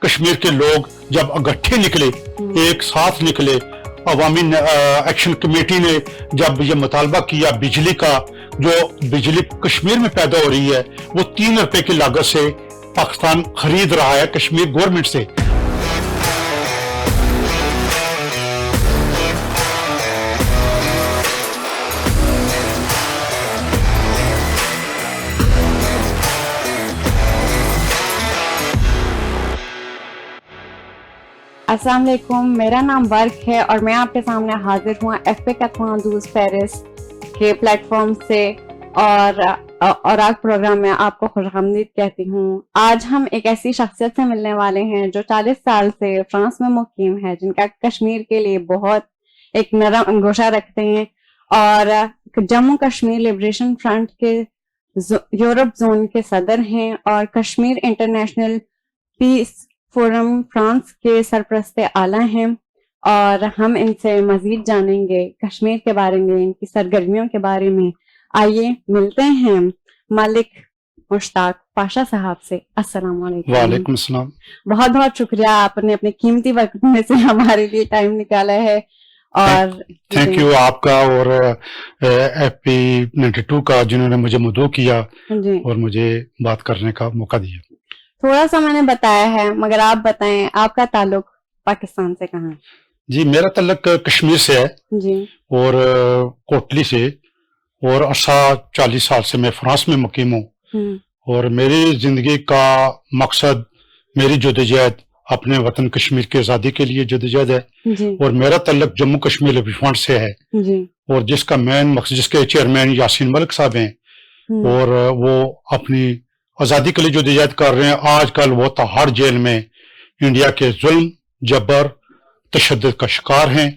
کشمیر کے لوگ جب اکٹھے نکلے، ایک ساتھ نکلے، عوامی ایکشن کمیٹی نے جب یہ مطالبہ کیا بجلی کا، جو بجلی کشمیر میں پیدا ہو رہی ہے وہ 3 روپے کی لاگت سے پاکستان خرید رہا ہے کشمیر گورنمنٹ سے۔ السلام علیکم، میرا نام ورک ہے اور میں آپ کے سامنے حاضر ہوں ایف پی کیتھون دوز پیرس کے پلیٹ فارم سے، اور آج پروگرام میں آپ کو خوش آمدید کہتی ہوں۔ آج ہم ایک ایسی شخصیت سے ملنے والے ہیں جو 40 سال سے فرانس میں مقیم ہے، جن کا کشمیر کے لیے بہت ایک نرم انگوشہ رکھتے ہیں، اور جموں کشمیر لبریشن فرنٹ کے یورپ زون کے صدر ہیں، اور Kashmir international peace forum France کے سرپرست اعلیٰ ہیں، اور ہم ان سے مزید جانیں گے کشمیر کے بارے میں، ان کی سرگرمیوں کے بارے میں۔ آئیے ملتے ہیں ملک مشتاق پاشا صاحب سے۔ السلام علیکم۔ وعلیکم السلام۔ بہت بہت شکریہ، آپ نے اپنے قیمتی وقت میں سے ہمارے لیے ٹائم نکالا ہے، اور تھینک یو آپ کا اور ایف پی 92 کا، جنہوں نے مجھے مدعو کیا جی اور مجھے بات کرنے کا موقع دیا۔ تھوڑا سا میں نے بتایا ہے، مگر آپ بتائیں آپ کا تعلق پاکستان سے کہاں؟ جی میرا تعلق کشمیر سے ہے، جی اور کوٹلی سے، اور 40 سال سے میں فرانس میں مقیم ہوں، اور میری زندگی کا مقصد میری جدوجہد اپنے وطن کشمیر کی آزادی کے لیے جدوجہد ہے، جی اور میرا تعلق جموں کشمیر لیبر فرنٹ سے ہے، جی اور جس کا مین مقصد، جس کے چیئرمین یاسین ملک صاحب ہیں، اور وہ اپنی آزادی کے لیے جدوجہد کر رہے ہیں۔ آج کل وہ تہاڑ جیل میں انڈیا کے ظلم، جبر، تشدد کا شکار ہیں،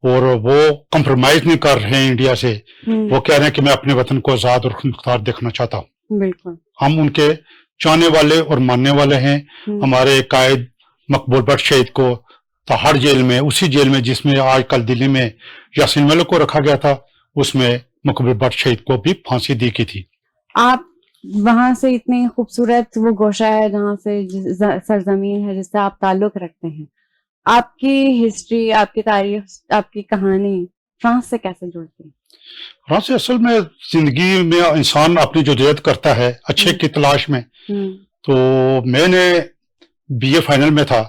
اور وہ کمپرومائز نہیں کر رہے ہیں انڈیا سے۔ وہ کہہ رہے ہیں کہ میں اپنے وطن کو آزاد اور خود مختار دیکھنا چاہتا ہوں۔ بالکل، ہم ان کے چاہنے والے اور ماننے والے ہیں۔ ہمارے قائد مقبول بٹ شہید کو تہاڑ جیل میں، اسی جیل میں جس میں آج کل دلی میں یاسین ملک کو رکھا گیا تھا، اس میں مقبول بٹ شہید کو بھی پھانسی دی کی تھی۔ آپ وہاں سے اتنی خوبصورت وہ گوشہ ہے جہاں سے سرزمین ہے جس سے آپ تعلق رکھتے ہیں، آپ کی ہسٹری، آپ کی تاریخ، آپ کی کہانی فرانس سے کیسے جڑتی ہے؟ فرانس سے اصل میں زندگی میں انسان اپنی جدوجہد کرتا ہے اچھے کی تلاش میں۔ تو میں نے BA فائنل میں تھا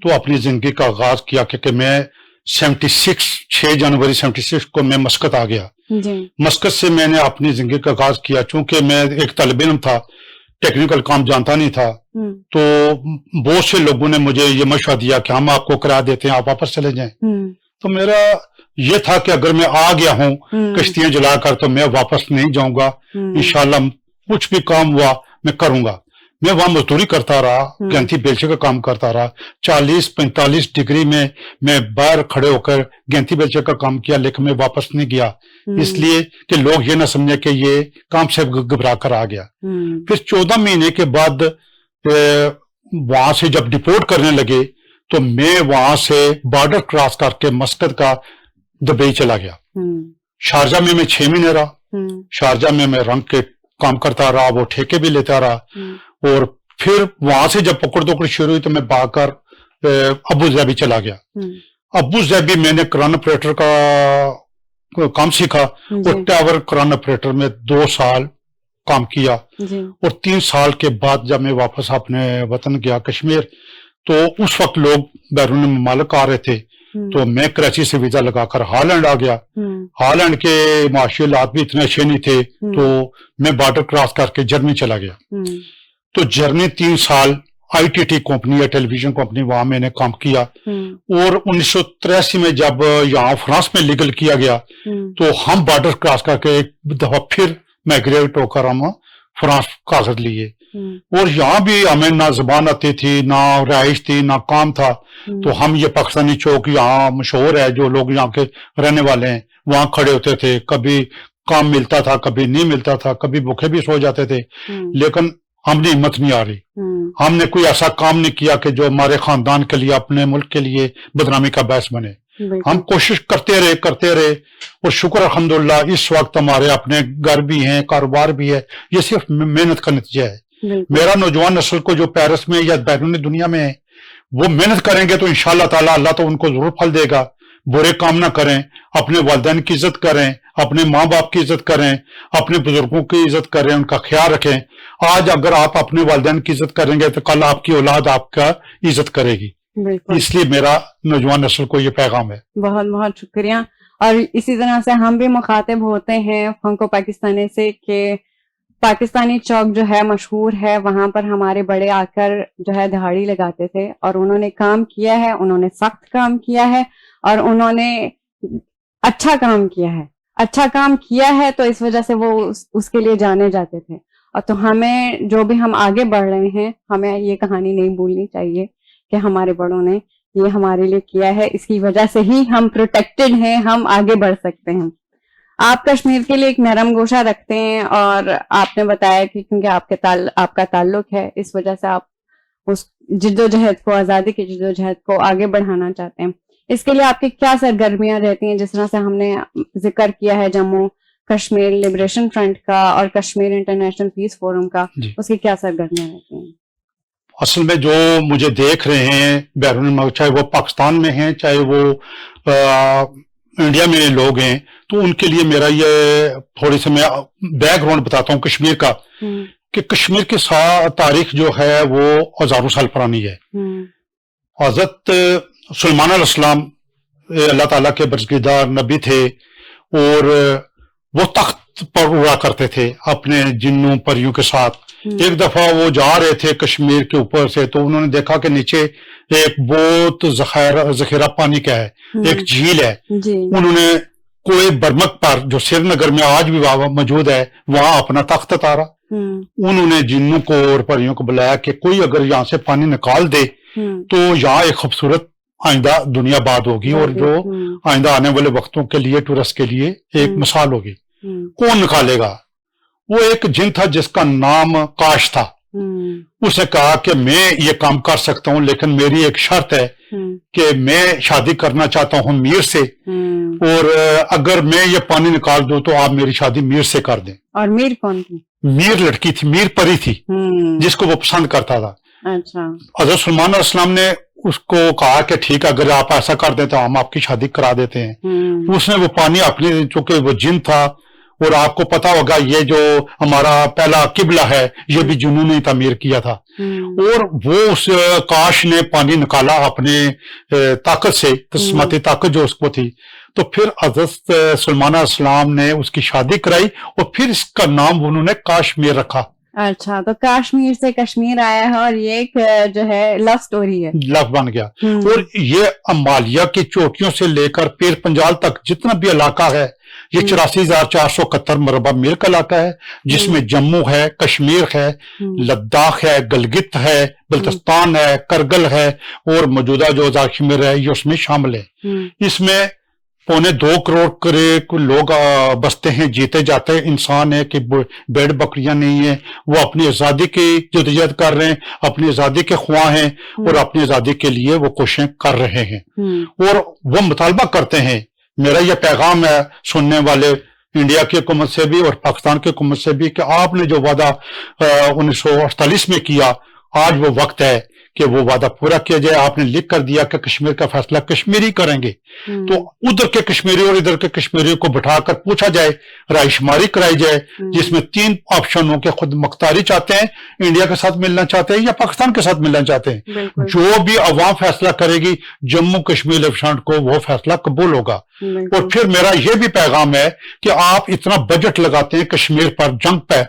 تو اپنی زندگی کا آغاز کیا، کہ میں 6 جنوری 76 کو میں مسقط آ گیا۔ مسقط سے میں نے اپنی زندگی کا آغاز کیا، چونکہ میں ایک طالب علم تھا، ٹیکنیکل کام جانتا نہیں تھا، تو بہت سے لوگوں نے مجھے یہ مشورہ دیا کہ ہم آپ کو کرایہ دیتے ہیں، آپ واپس چلے جائیں۔ تو میرا یہ تھا کہ اگر میں آ گیا ہوں کشتیاں جلا کر تو میں واپس نہیں جاؤں گا، انشاءاللہ کچھ بھی کام ہوا میں کروں گا۔ میں وہاں مزدوری کرتا رہا، گینتی بیلچے کا کام کرتا رہا، 40-45 ڈگری میں باہر کھڑے ہو کر گینتی بیلچے کا کام کیا، لیکن میں واپس نہیں گیا، اس لیے کہ لوگ یہ نہ سمجھے کہ یہ کام سے گھبرا کر آ گیا۔ پھر 14 مہینے کے بعد وہاں سے جب ڈپورٹ کرنے لگے تو میں وہاں سے بارڈر کراس کر کے مسقط کا دبئی چلا گیا۔ شارجہ میں 6 مہینے رہا، شارجہ میں رنگ کے کام کرتا رہا، وہ ٹھیکے بھی لیتا رہا، اور پھر وہاں سے جب پکڑ دکڑ شروع ہوئی تو میں بھاگ کر ابو ظہبی چلا گیا۔ ابو ظہبی میں نے کران آپریٹر کا کام سیکھا، اور ٹاور کران آپریٹر میں 2 سال کام کیا، اور 3 سال کے بعد جب میں واپس اپنے وطن گیا کشمیر، تو اس وقت لوگ بیرون ممالک آ رہے تھے، تو میں کراچی سے ویزا لگا کر ہالینڈ آ گیا۔ ہالینڈ کے معاشی حالات بھی اتنے اچھے نہیں تھے، تو میں بارڈر کراس کر کے جرمنی چلا گیا۔ تو جرمنی 3 سال ITT کمپنی ہے، ٹیلی ویژن کمپنی، وہاں میں نے کام کیا، اور 1983 میں جب یہاں فرانس میں لیگل کیا گیا تو ہم بارڈر کراس کر کے ایک دفعہ پھر مائگریٹ ہو کر ہم فرانس کاغذ لیے، اور یہاں بھی ہمیں نہ زبان آتی تھی، نہ رہائش تھی، نہ کام تھا۔ تو ہم یہ پاکستانی چوک یہاں مشہور ہے، جو لوگ یہاں کے رہنے والے ہیں وہاں کھڑے ہوتے تھے، کبھی کام ملتا تھا، کبھی نہیں ملتا تھا، کبھی بھوکے بھی سو جاتے تھے، لیکن ہم نے ہمت نہیں آ رہی، ہم نے کوئی ایسا کام نہیں کیا کہ جو ہمارے خاندان کے لیے، اپنے ملک کے لیے بدنامی کا باعث بنے۔ ہم کوشش کرتے رہے، اور شکر الحمدللہ اس وقت ہمارے اپنے گھر بھی ہیں، کاروبار بھی ہے۔ یہ صرف محنت کا نتیجہ ہے۔ میرا نوجوان نسل کو جو پیرس میں یا بیرون دنیا میں ہے، وہ محنت کریں گے تو انشاءاللہ تعالی اللہ تو ان کو ضرور پھل دے گا. برے کام نہ کریں, اپنے والدین کی عزت کریں, اپنے ماں باپ کی عزت کریں, اپنے بزرگوں کی عزت کریں, ان کا خیال رکھیں. آج اگر آپ اپنے والدین کی عزت کریں گے تو کل آپ کی اولاد آپ کا عزت کرے گی. اس لیے میرا نوجوان نسل کو یہ پیغام ہے. بہت بہت شکریہ. اور اسی طرح سے ہم بھی مخاطب ہوتے ہیں فنکو پاکستانی سے کہ پاکستانی چوک جو ہے مشہور ہے, وہاں پر ہمارے بڑے آ کر جو ہے دہاڑی لگاتے تھے اور انہوں نے کام کیا ہے, انہوں نے سخت کام کیا ہے اور انہوں نے اچھا کام کیا ہے. اچھا کام کیا ہے تو اس وجہ سے وہ اس کے لیے جانے جاتے تھے. اور تو ہمیں جو بھی ہم آگے بڑھ رہے ہیں, ہمیں یہ کہانی نہیں بھولنی چاہیے کہ ہمارے بڑوں نے یہ ہمارے لیے کیا ہے, اس کی وجہ سے ہی ہم پروٹیکٹڈ ہیں, ہم آگے بڑھ سکتے ہیں. آپ کشمیر کے لیے ایک نرم گوشہ رکھتے ہیں اور آپ نے بتایا کہ کیونکہ آپ کا تعلق ہے, اس وجہ سے آپ اس جدوجہد کو, آزادی کی جدوجہد کو آگے بڑھانا چاہتے ہیں. اس کے لیے آپ کی کیا سرگرمیاں رہتی ہیں؟ جس طرح سے ہم نے ذکر کیا ہے جموں کشمیر لبریشن فرنٹ کا اور کشمیر انٹرنیشنل پیس فورم کا, اس کی کیا سرگرمیاں رہتی ہیں؟ اصل میں جو مجھے دیکھ رہے ہیں بیرون ملک, چاہے وہ پاکستان میں ہیں چاہے وہ انڈیا میں لوگ ہیں, تو ان کے لیے میرا یہ تھوڑی سی میں بیک گراؤنڈ بتاتا ہوں کشمیر کا, کہ کشمیر کی تاریخ جو ہے وہ ہزاروں سال پرانی ہے. حضرت سلیمان علیہ السلام اللہ تعالیٰ کے برگزیدہ نبی تھے اور وہ تخت پر اڑا کرتے تھے اپنے جنوں پریوں کے ساتھ. ایک دفعہ وہ جا رہے تھے کشمیر کے اوپر سے, تو انہوں نے دیکھا کہ نیچے ایک بہت ذخیرہ پانی کا ہے, ایک جھیل ہے. انہوں نے کوئے برمک پر جو سری نگر میں آج بھی موجود ہے وہاں اپنا تخت اتارا. انہوں نے جنوں کو اور پریوں کو بلایا کہ کوئی اگر یہاں سے پانی نکال دے تو یہاں ایک خوبصورت آئندہ دنیا باد ہوگی اور جو آئندہ آنے والے وقتوں کے لیے ٹورسٹ کے لیے ایک مثال ہوگی. کون نکالے گا؟ وہ ایک جن تھا جس کا نام کاش تھا. اس نے کہا کہ میں یہ کام کر سکتا ہوں لیکن میری ایک شرط ہے کہ میں شادی کرنا چاہتا ہوں میر سے, اور اگر میں یہ پانی نکال دوں تو آپ میری شادی میر سے کر دیں. اور میر کون تھی؟ میر لڑکی تھی, میر پری تھی جس کو وہ پسند کرتا تھا. حضرت سلیمان علیہ السلام نے اس کو کہا کہ ٹھیک ہے اگر آپ ایسا کر دیں تو ہم آپ کی شادی کرا دیتے ہیں. اس نے وہ پانی اپنے, چونکہ وہ جن تھا اور آپ کو پتا ہوگا یہ جو ہمارا پہلا قبلہ ہے یہ بھی جنوں نے تعمیر کیا تھا, اور وہ اس کاش نے پانی نکالا اپنے طاقت سے, قسمتی طاقت جو اس کو تھی. تو پھر حضرت سلیمان علیہ السلام نے اس کی شادی کرائی اور پھر اس کا نام انہوں نے کاشمیر رکھا. اچھا, تو کاشمیر سے کشمیر آیا ہے اور یہ ایک جو ہے لو سٹوری ہے, لو بن گیا. اور یہ امالیہ کی چوٹیوں سے لے کر پیر پنجال تک جتنا بھی علاقہ ہے یہ 84,471 مربع میل کا علاقہ ہے, جس میں جموں ہے, کشمیر ہے, لداخ ہے, گلگت ہے, بلتستان ہے, کرگل ہے اور موجودہ جو کشمیر ہے یہ اس میں شامل ہے. اس میں 2.25 کروڑ قریب لوگ بستے ہیں, جیتے جاتے انسان ہیں کہ بیڑ بکریاں نہیں ہیں. وہ اپنی آزادی کی جدوجہد کر رہے ہیں, اپنی آزادی کے خواہ ہیں اور اپنی آزادی کے لیے وہ کوششیں کر رہے ہیں اور وہ مطالبہ کرتے ہیں. میرا یہ پیغام ہے سننے والے انڈیا کی حکومت سے بھی اور پاکستان کی حکومت سے بھی کہ آپ نے جو وعدہ 1948 میں کیا, آج وہ وقت ہے کہ وہ وعدہ پورا کیا جائے. آپ نے لکھ کر دیا کہ کشمیر کا فیصلہ کشمیری کریں گے, تو ادھر کے کشمیری اور ادھر کے کشمیری کو بٹھا کر پوچھا جائے, رائے شماری کرائی جائے, جس میں 3 آپشن ہوں کہ خود مختاری چاہتے ہیں, انڈیا کے ساتھ ملنا چاہتے ہیں یا پاکستان کے ساتھ ملنا چاہتے ہیں. جو بھی عوام فیصلہ کرے گی جموں کشمیر لیفٹیننٹ کو وہ فیصلہ قبول ہوگا. اور پھر میرا یہ بھی پیغام ہے کہ آپ اتنا بجٹ لگاتے ہیں کشمیر پر جنگ پہ,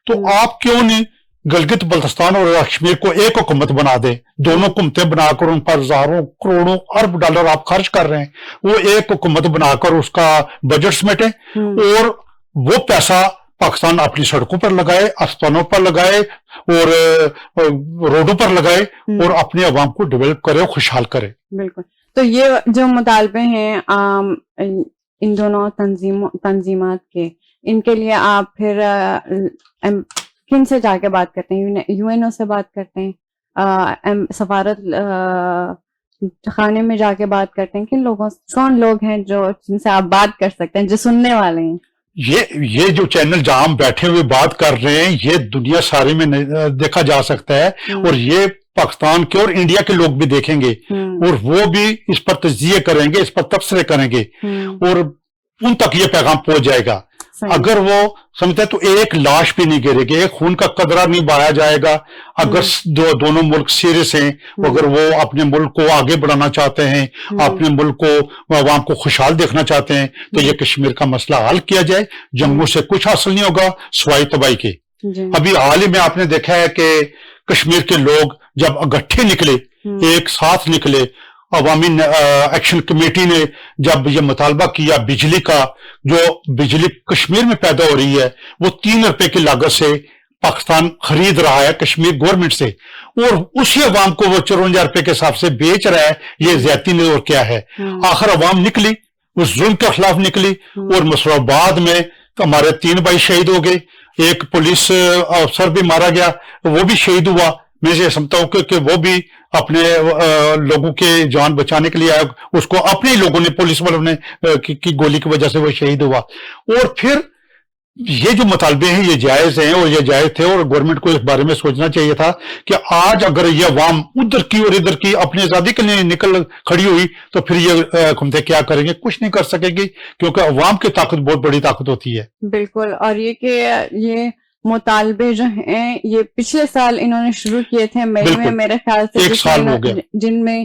تو آپ کیوں نہیں گلگت بلتستان اور کشمیر کو ایک حکومت بنا دیں. دونوں حکومتیں بنا کر ان پر ہزاروں کروڑوں ارب ڈالر آپ خرچ کر رہے ہیں, وہ ایک حکومت بنا کر اس کا بجٹ سمیٹیں اور وہ پیسہ پاکستان اپنی سڑکوں پر لگائے, اسپتالوں پر لگائے اور روڈوں پر لگائے اور اپنے عوام کو ڈیولپ کرے اور خوشحال کرے. بالکل. تو یہ جو مطالبے ہیں ان دونوں تنظیمات کے, ان کے لیے آپ پھر کن سے جا کے بات کرتے ہیں؟ یو این او سے بات کرتے ہیں, سفارت خانے میں جا کے بات کرتے ہیں, کن لوگوں, کون لوگ ہیں جو جن سے آپ بات کر سکتے ہیں جو سننے والے ہیں؟ یہ جو چینل جہاں ہم بیٹھے ہوئے بات کر رہے ہیں یہ دنیا سارے میں دیکھا جا سکتا ہے، اور یہ پاکستان کے اور انڈیا کے لوگ بھی دیکھیں گے اور وہ بھی اس پر تجزیے کریں گے، اس پر تبصرے کریں گے، اور ان تک یہ پیغام پہنچ جائے گا۔ اگر وہ سمجھتے تو ایک لاش بھی نہیں گرے گی، ایک خون کا قطرہ نہیں بہایا جائے گا۔ اگر دونوں ملک سیریس ہیں، اگر وہ اپنے ملک کو آگے بڑھانا چاہتے ہیں، اپنے ملک کو عوام کو خوشحال دیکھنا چاہتے ہیں، تو یہ کشمیر کا مسئلہ حل کیا جائے۔ جنگوں سے کچھ حاصل نہیں ہوگا سوائے تباہی کے۔ ابھی حال ہی میں آپ نے دیکھا ہے کہ کشمیر کے لوگ جب اکٹھے نکلے، ایک ساتھ نکلے، عوامی ایکشن کمیٹی نے جب یہ مطالبہ کیا بجلی کا، جو بجلی کشمیر میں پیدا ہو رہی ہے وہ 3 روپے کی لاگت سے پاکستان خرید رہا ہے کشمیر گورنمنٹ سے، اور اسی عوام کو وہ 54 روپے کے حساب سے بیچ رہا ہے، یہ زیادتی نہیں اور کیا ہے۔ آخر عوام نکلی، اس ظلم کے خلاف نکلی، اور مسرور آباد میں ہمارے 3 بھائی شہید ہو گئے، ایک پولیس افسر بھی مارا گیا، وہ بھی شہید ہوا۔ میں یہ سمجھتا ہوں کہ وہ بھی اپنے لوگوں کے جان بچانے کے لیے آیا، اس کو اپنے لوگوں نے، پولیس والوں نے کی گولی کی وجہ سے وہ شہید ہوا۔ اور پھر یہ جو مطالبے ہیں یہ جائز ہیں اور یہ جائز تھے، اور گورنمنٹ کو اس بارے میں سوچنا چاہیے تھا کہ آج اگر یہ عوام ادھر کی اور ادھر کی اپنی آزادی کے لیے نکل کھڑی ہوئی تو پھر یہ حکومتیں کیا کریں گے؟ کچھ نہیں کر سکے گی، کیونکہ عوام کی طاقت بہت بڑی طاقت ہوتی ہے۔ بالکل، اور یہ کہ یہ مطالبے جو ہیں یہ پچھلے سال انہوں نے شروع کیے تھے مئی میں، میرے خیال سے 1 سال ہو گیا، جن میں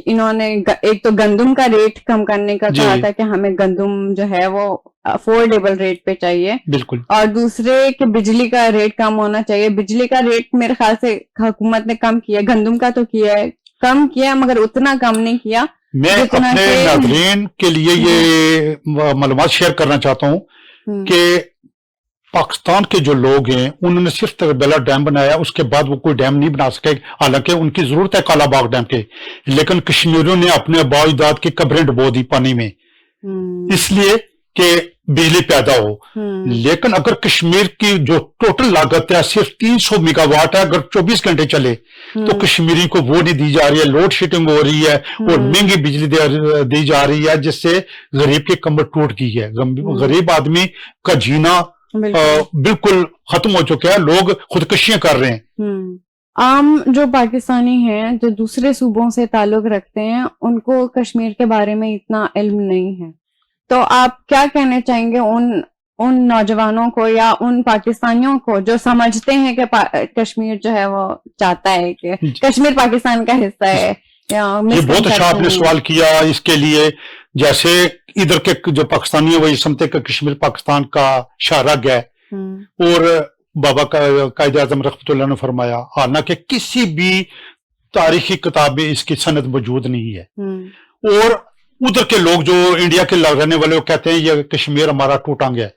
انہوں نے ایک تو گندم کا ریٹ کم کرنے کا کہا تھا کہ ہمیں گندم جو ہے وہ افورڈیبل ریٹ پہ چاہیے، بالکل، اور دوسرے کہ بجلی کا ریٹ کم ہونا چاہیے۔ بجلی کا ریٹ میرے خیال سے حکومت نے کم کیا، گندم کا تو کیا ہے، کم کیا مگر اتنا کم نہیں کیا۔ میں اپنے ناظرین کے لیے یہ معلومات شیئر کرنا چاہتا ہوں کہ پاکستان کے جو لوگ ہیں انہوں نے صرف تربیلا ڈیم بنایا، اس کے بعد وہ کوئی ڈیم نہیں بنا سکے، حالانکہ ان کی ضرورت ہے کالا باغ ڈیم کے، لیکن کشمیریوں نے اپنے آباء اجداد کی قبریں ڈبو دی پانی میں، اس لیے کہ بجلی پیدا ہو۔ لیکن اگر کشمیر کی جو ٹوٹل لاگت ہے صرف 300 میگا واٹ ہے، اگر 24 گھنٹے چلے تو کشمیری کو وہ نہیں دی جا رہی ہے، لوڈ شیڈنگ ہو رہی ہے اور مہنگی بجلی دی جا رہی ہے، جس سے غریب کی کمر ٹوٹ گئی ہے، غریب آدمی کا جینا بالکل ختم ہو چکا ہے، لوگ خودکشیاں کر رہے ہیں۔ عام جو پاکستانی ہیں جو دوسرے صوبوں سے تعلق رکھتے ہیں ان کو کشمیر کے بارے میں اتنا علم نہیں ہے، تو آپ کیا کہنا چاہیں گے ان نوجوانوں کو یا ان پاکستانیوں کو جو سمجھتے ہیں کہ کشمیر جو ہے وہ چاہتا ہے کہ کشمیر پاکستان کا حصہ ہے؟ یہ بہت اچھا آپ نے سوال کیا اس کے لیے۔ جیسے ادھر کے جو پاکستانی ہیں وہی سمجھتے کہ کشمیر پاکستان کا شاہراہ ہے، اور بابا قائد اعظم رحمۃ اللہ نے فرمایا، حالانکہ کسی بھی تاریخی کتاب میں اس کی سند موجود نہیں ہے، اور ادھر کے لوگ جو انڈیا کے رہنے والے وہ کہتے ہیں یہ کشمیر ہمارا ٹوٹنگ ہے۔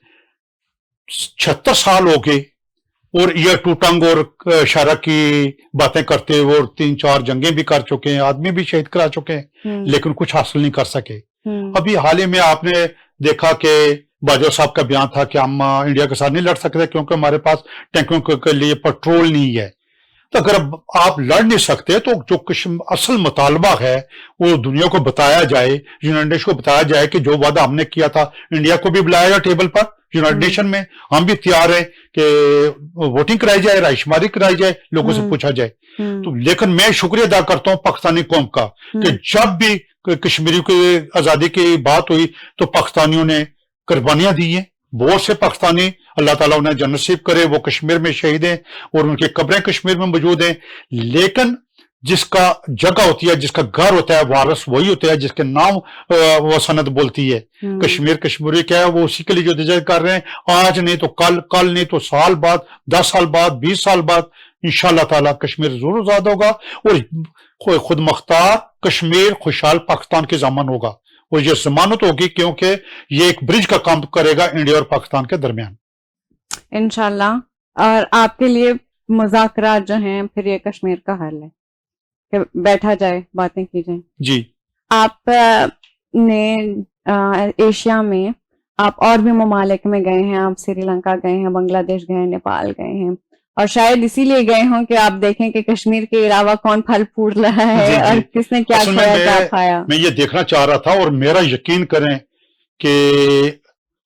76 سال ہو گئے اور یہ ٹوٹنگ اور شاہراہ کی باتیں کرتے ہوئے، اور 3-4 جنگیں بھی کر چکے ہیں، آدمی بھی شہید کرا چکے ہیں، لیکن کچھ حاصل نہیں کر سکے۔ ابھی حال ہی میں آپ نے دیکھا کہ باجوہ صاحب کا بیان تھا کہ ہم انڈیا کے ساتھ نہیں لڑ سکتے کیونکہ ہمارے پاس ٹینکوں کے لیے پیٹرول نہیں ہے۔ تو اگر آپ لڑ نہیں سکتے تو جو اصل مطالبہ ہے وہ دنیا کو بتایا جائے، یونائٹڈ نیشن کو بتایا جائے کہ جو وعدہ ہم نے کیا تھا، انڈیا کو بھی بلایا جائے ٹیبل پر یونائٹڈ نیشن میں، ہم بھی تیار ہیں کہ ووٹنگ کرائی جائے، رائے شماری کرائی جائے، لوگوں سے پوچھا جائے۔ تو لیکن میں شکریہ ادا کرتا ہوں پاکستانی قوم کا کہ جب بھی کشمیری کی آزادی کی بات ہوئی تو پاکستانیوں نے قربانیاں دی ہیں۔ بہت سے پاکستانی اللہ تعالیٰ انہیں جنت نصیب کرے، وہ کشمیر میں شہید ہیں اور ان کی قبریں کشمیر میں موجود ہیں، لیکن جس کا جگہ ہوتی ہے، جس کا گھر ہوتا ہے، وارث وہی ہوتا ہے جس کے نام وہ سند بولتی ہے۔ کشمیر کشمیری کیا ہے وہ اسی کے لیے جو جدوجہد کر رہے ہیں، آج نہیں تو کل نہیں تو سال بعد، 10 سال بعد، 20 سال بعد انشاءاللہ تعالیٰ کشمیر ضرور آزاد ہوگا، اور خود مختار کشمیر خوشحال پاکستان کی ضمانت ہوگا، اور یہ ضمانت ہوگی کیونکہ یہ ایک برج کا کام کرے گا انڈیا اور پاکستان کے درمیان انشاءاللہ۔ اور آپ کے لیے مذاکرات جو ہیں پھر یہ کشمیر کا حل ہے کہ بیٹھا جائے، باتیں کی جائیں۔ جی، آپ نے ایشیا میں آپ اور بھی ممالک میں گئے ہیں، آپ سری لنکا گئے ہیں، بنگلہ دیش گئے ہیں، نیپال گئے ہیں، اور شاید اسی لیے گئے ہوں کہ آپ دیکھیں کہ کشمیر کے علاوہ کون پھل پھول رہا ہے اور کس نے کیا کھایا کیا کھایا۔ میں یہ دیکھنا چاہ رہا تھا، اور میرا یقین کریں کہ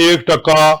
1%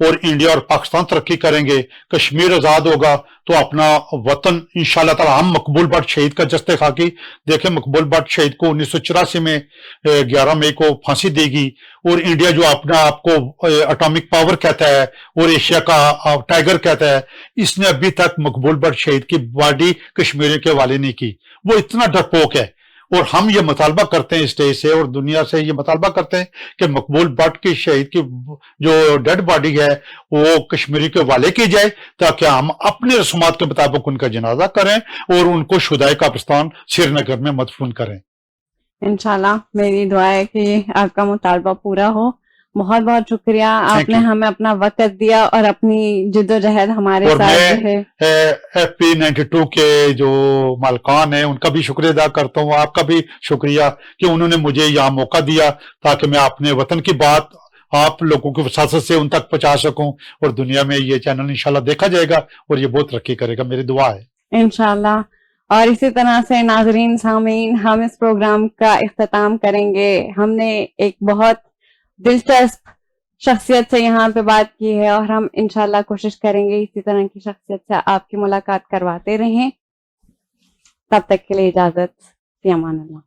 اور انڈیا اور پاکستان ترقی کریں گے, کشمیر آزاد ہوگا تو اپنا وطن انشاءاللہ تعالی. ہم مقبول بٹ شہید کا جستے خاکی دیکھیں, مقبول بٹ شہید کو 1984 میں 11 مئی کو پھانسی دے گی, اور انڈیا جو اپنا آپ کو اٹامک پاور کہتا ہے اور ایشیا کا ٹائگر کہتا ہے, اس نے ابھی تک مقبول بٹ شہید کی باڈی کشمیریوں کے حوالے نہیں کی. وہ اتنا ڈرپوک ہے, اور ہم یہ مطالبہ کرتے ہیں اسٹیج سے اور دنیا سے یہ مطالبہ کرتے ہیں کہ مقبول بٹ کی شہید کی جو ڈیڈ باڈی ہے وہ کشمیری کے حوالے کی جائے, تاکہ ہم اپنے رسومات کے مطابق ان کا جنازہ کریں اور ان کو شہدائے پاکستان سری نگر میں مدفون کریں. انشاءاللہ میری دعا ہے کہ آپ کا مطالبہ پورا ہو. بہت بہت شکریہ, آپ نے ہمیں اپنا وقت دیا اور اپنی جدوجہد ہمارے ساتھ ہے. ایف پی 92 کے جو مالکان ہیں ان کا بھی شکریہ ادا کرتا ہوں, آپ کا بھی شکریہ کہ انہوں نے مجھے یہاں موقع دیا تاکہ میں اپنے وطن کی بات آپ لوگوں کی وساطت سے ان تک پہنچا سکوں, اور دنیا میں یہ چینل انشاءاللہ دیکھا جائے گا اور یہ بہت ترقی کرے گا, میری دعا ہے انشاءاللہ. اور اسی طرح سے ناظرین سامعین, ہم اس پروگرام کا اختتام کریں گے. ہم نے ایک بہت دلچسپ شخصیت سے یہاں پہ بات کی ہے, اور ہم انشاءاللہ کوشش کریں گے اسی طرح کی شخصیت سے آپ کی ملاقات کرواتے رہیں. تب تک کے لیے اجازت, فی امان اللہ.